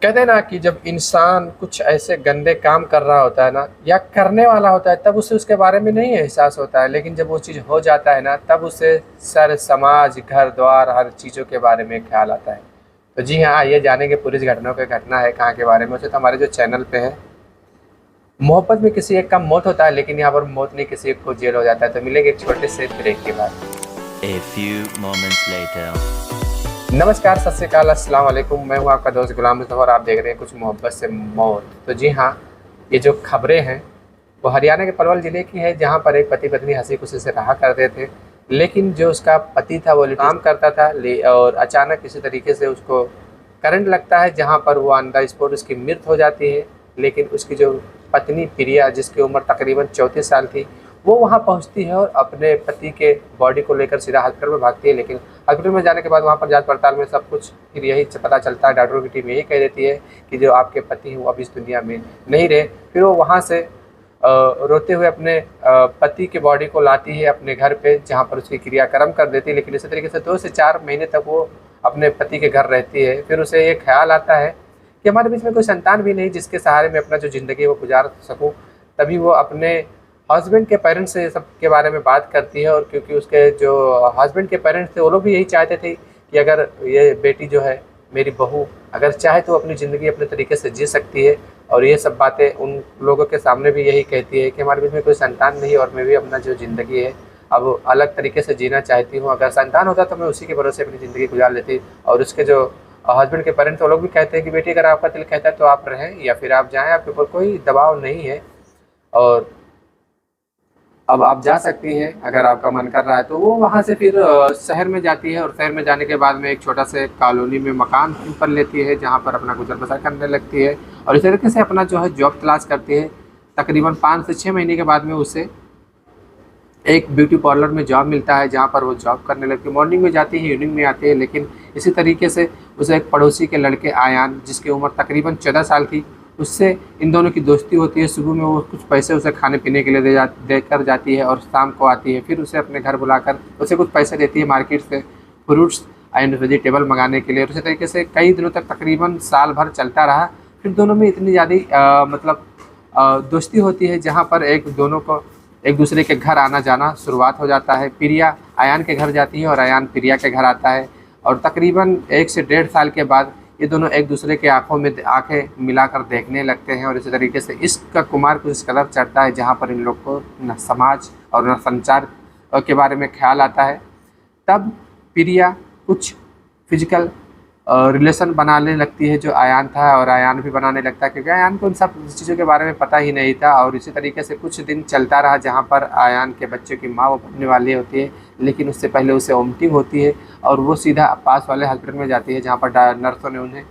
कहते हैं ना कि जब इंसान कुछ ऐसे गंदे काम कर रहा होता है ना या करने वाला होता है तब उसे उसके बारे में नहीं एहसास होता है, लेकिन जब वो चीज़ हो जाता है ना तब उसे सारे समाज, घर द्वार, हर चीज़ों के बारे में ख्याल आता है। तो जी हाँ, आइए जानेंगे पूरी इस घटना के घटना है कहाँ के बारे में। उसे तो हमारे जो चैनल पे है, मोहब्बत में किसी एक का मौत होता है लेकिन यहाँ पर मौत नहीं, किसी एक को जेल हो जाता है। तो मिलेंगे एक छोटे से ब्रेक के बाद। A few moments later. नमस्कार, सत श्री अकाल, अस्सलाम वालेकुम। मैं हूँ आपका दोस्त गुलाम मुस्तफ़ा और आप देख रहे हैं कुछ मोहब्बत से मौत। तो जी हाँ, ये जो खबरें हैं वो हरियाणा के पलवल ज़िले की है, जहाँ पर एक पति पत्नी हंसी खुशी से रहा करते थे। लेकिन जो उसका पति था वो काम करता था और अचानक किसी तरीके से उसको करंट लगता है, जहाँ पर वो ऑन द स्पॉट उसकी मृत्यु हो जाती है। लेकिन उसकी जो पत्नी प्रिया, जिसकी उम्र तकरीबन 34 साल थी, वो वहाँ पहुँचती है और अपने पति के बॉडी को लेकर सीधा हॉस्पिटल में भागती है। लेकिन हॉस्पिटल में जाने के बाद वहाँ पर जांच पड़ताल में सब कुछ फिर यही पता चलता है, डॉक्टरों की टीम यही कह देती है कि जो आपके पति हैं वो अब इस दुनिया में नहीं रहे। फिर वो वहाँ से रोते हुए अपने पति के बॉडी को लाती है अपने घर पे, जहाँ पर उसकी क्रियाक्रम कर देती है। लेकिन इसी तरीके से 2 से 4 महीने तक वो अपने पति के घर रहती है। फिर उसे ये ख्याल आता है कि हमारे बीच में कोई संतान भी नहीं जिसके सहारे मैं अपना जो ज़िंदगी वो गुजार सकूँ। तभी वो अपने हस्बैंड के पेरेंट्स से सब के बारे में बात करती है, और क्योंकि उसके जो हस्बैंड के पेरेंट्स थे वो लोग भी यही चाहते थे कि अगर ये बेटी जो है, मेरी बहू, अगर चाहे तो अपनी ज़िंदगी अपने तरीके से जी सकती है। और ये सब बातें उन लोगों के सामने भी यही कहती है कि हमारे बीच में कोई संतान नहीं और मैं भी अपना जो ज़िंदगी है अब अलग तरीके से जीना चाहती हूँ। अगर संतान होता तो मैं उसी के भरोसे अपनी ज़िंदगी गुजार लेती। और उसके जो हस्बैंड के पेरेंट्स वो लोग भी कहते हैं कि बेटी अगर आपका दिल कहता है तो आप रहें या फिर आप जाएँ, आपके ऊपर कोई दबाव नहीं है और अब आप जा सकती हैं अगर आपका मन कर रहा है। तो वो वहाँ से फिर शहर में जाती है और शहर में जाने के बाद में एक छोटा से कॉलोनी में मकान पर लेती है, जहाँ पर अपना गुजर बसर करने लगती है और इस तरीके से अपना जो है जॉब तलाश करती है। तकरीबन 5 से 6 महीने के बाद में उसे एक ब्यूटी पार्लर में जॉब मिलता है, जहाँ पर वो जॉब करने लगती है। मॉर्निंग में जाती है, इवनिंग में आती है। लेकिन इसी तरीके से उसे एक पड़ोसी के लड़के आयान, जिसकी उम्र तकरीबन 14 साल थी, उससे इन दोनों की दोस्ती होती है। सुबह में वो कुछ पैसे उसे खाने पीने के लिए देकर जाती है और शाम को आती है। फिर उसे अपने घर बुलाकर उसे कुछ पैसे देती है मार्केट से फ्रूट्स एंड वेजिटेबल मंगाने के लिए। और इसी तरीके से कई दिनों तक तकरीबन साल भर चलता रहा। फिर दोनों में इतनी ज़्यादा दोस्ती होती है, जहाँ पर दोनों को एक दूसरे के घर आना जाना शुरुआत हो जाता है। प्रिया आयान के घर जाती है और आयान प्रिया के घर आता है। और तकरीबन 1 से 1.5 साल के बाद ये दोनों एक दूसरे के आंखों में आंखें मिलाकर देखने लगते हैं। और इसी तरीके से इश्क का खुमार कुछ इस कदर चढ़ता है, जहाँ पर इन लोग को न समाज और न संचार के बारे में ख्याल आता है। तब प्रिया कुछ फिजिकल रिलेशन बनाने लगती है जो आयान था, और आयान भी बनाने लगता है, क्योंकि आयान को उन सब चीज़ों के बारे में पता ही नहीं था। और इसी तरीके से कुछ दिन चलता रहा, जहाँ पर आयान के बच्चे की माँ वो बनने वाली होती है। लेकिन उससे पहले उसे वोमिटिंग होती है और वो सीधा पास वाले हॉस्पिटल में जाती है, जहाँ पर नर्सों ने उन्हें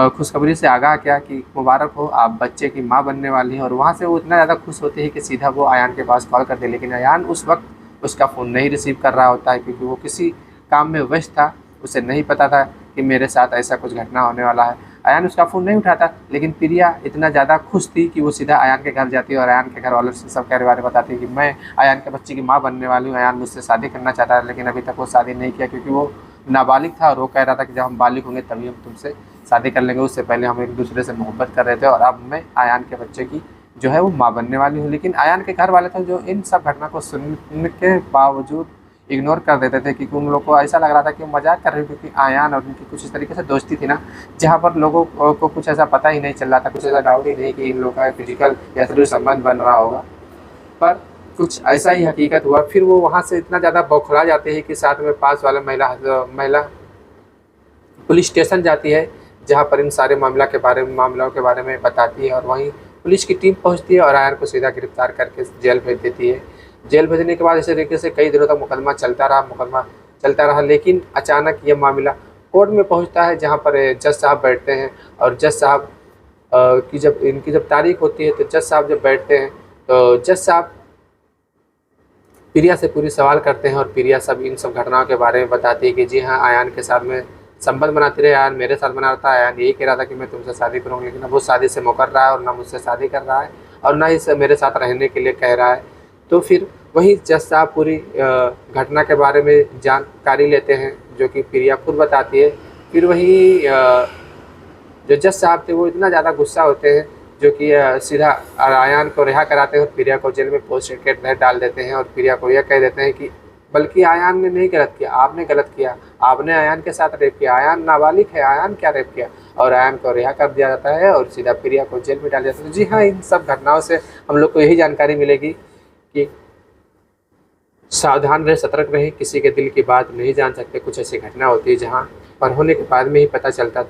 खुशखबरी से आगाह किया कि मुबारक हो, आप बच्चे की माँ बनने वाली हैं। और वहाँ से वो इतना ज़्यादा खुश होती है कि सीधा वो आयान के पास कॉल करते हैं। लेकिन आयान उस वक्त उसका फ़ोन नहीं रिसीव कर रहा होता है, क्योंकि वो किसी काम में व्यस्त था। उसे नहीं पता था कि मेरे साथ ऐसा कुछ घटना होने वाला है। आयान उसका फ़ोन नहीं उठाता। लेकिन प्रिया इतना ज़्यादा खुश थी कि वो सीधा आयान के घर जाती है और आयान के घर वालों से सब के बारे में बताती है कि मैं आयान के बच्चे की माँ बनने वाली हूँ। आयान मुझसे शादी करना चाहता है, लेकिन अभी तक वो शादी नहीं किया, क्योंकि वो नाबालिग था। और वो कह रहा था कि जब हम बालिग होंगे तभी हम तुमसे शादी कर लेंगे, उससे पहले हम एक दूसरे से मोहब्बत कर रहे थे और अब मैं आयान के बच्चे की जो है वो माँ बनने वाली हूँ। लेकिन आयान के घर वाले थे जो इन सब घटना को सुनने के बावजूद इग्नोर कर देते थे, क्योंकि उन लोगों को ऐसा लग रहा था कि वो मजाक कर रहे हैं। क्योंकि आयान और उनकी कुछ इस तरीके से दोस्ती थी ना, जहाँ पर लोगों को कुछ ऐसा पता ही नहीं चल रहा था, कुछ ऐसा डाउट ही नहीं कि इन लोगों का फिजिकल या फिर संबंध बन रहा होगा। पर कुछ ऐसा ही हकीकत हुआ। फिर वो वहाँ से इतना ज़्यादा बौखला जाते हैं कि साथ में पास वाला महिला पुलिस स्टेशन जाती है, जहाँ पर इन सारे मामलों के बारे में बताती है। और वहीं पुलिस की टीम पहुँचती है और आयान को सीधा गिरफ्तार करके जेल भेज देती है। जेल भेजने के बाद इसी तरीके से कई दिनों तक मुकदमा चलता रहा। लेकिन अचानक ये मामला कोर्ट में पहुंचता है, जहां पर जज साहब बैठते हैं। और जज साहब की जब तारीख होती है, तो जज साहब जब बैठते हैं तो जज साहब प्रिया से पूरी सवाल करते हैं। और प्रिया सब इन सब घटनाओं के बारे में बताती है कि जी हाँ, आयान के साथ में संबंध बनाती रहे, आयान मेरे साथ बना रहा था। आयान यही कह रहा था कि मैं तुमसे शादी करूँगी, लेकिन अब वो शादी से मुकर रहा है और ना मुझसे शादी कर रहा है और ना ही मेरे साथ रहने के लिए कह रहा है। तो फिर वही जज साहब पूरी घटना के बारे में जानकारी लेते हैं, जो कि प्रिया खुद बताती है। फिर वही जो जज साहब थे वो इतना ज़्यादा गुस्सा होते हैं जो कि सीधा आयान को रिहा कराते हैं और प्रिया को जेल में पोस्ट के तहत डाल देते हैं और प्रिया को यह कह देते हैं कि बल्कि आयान ने नहीं गलत किया, आपने गलत किया, आपने आयान के साथ रेप किया, आयान नाबालिग है, आयान क्या रेप किया। और आयान को रिहा कर दिया जाता है और सीधा प्रिया को जेल में डाल दिया जाता है। जी हाँ, इन सब घटनाओं से हम लोग को यही जानकारी मिलेगी कि सावधान रहे, सतर्क रहे, किसी के दिल की बात नहीं जान सकते। कुछ ऐसी घटना होती है जहाँ पर होने के बाद में ही पता चलता तो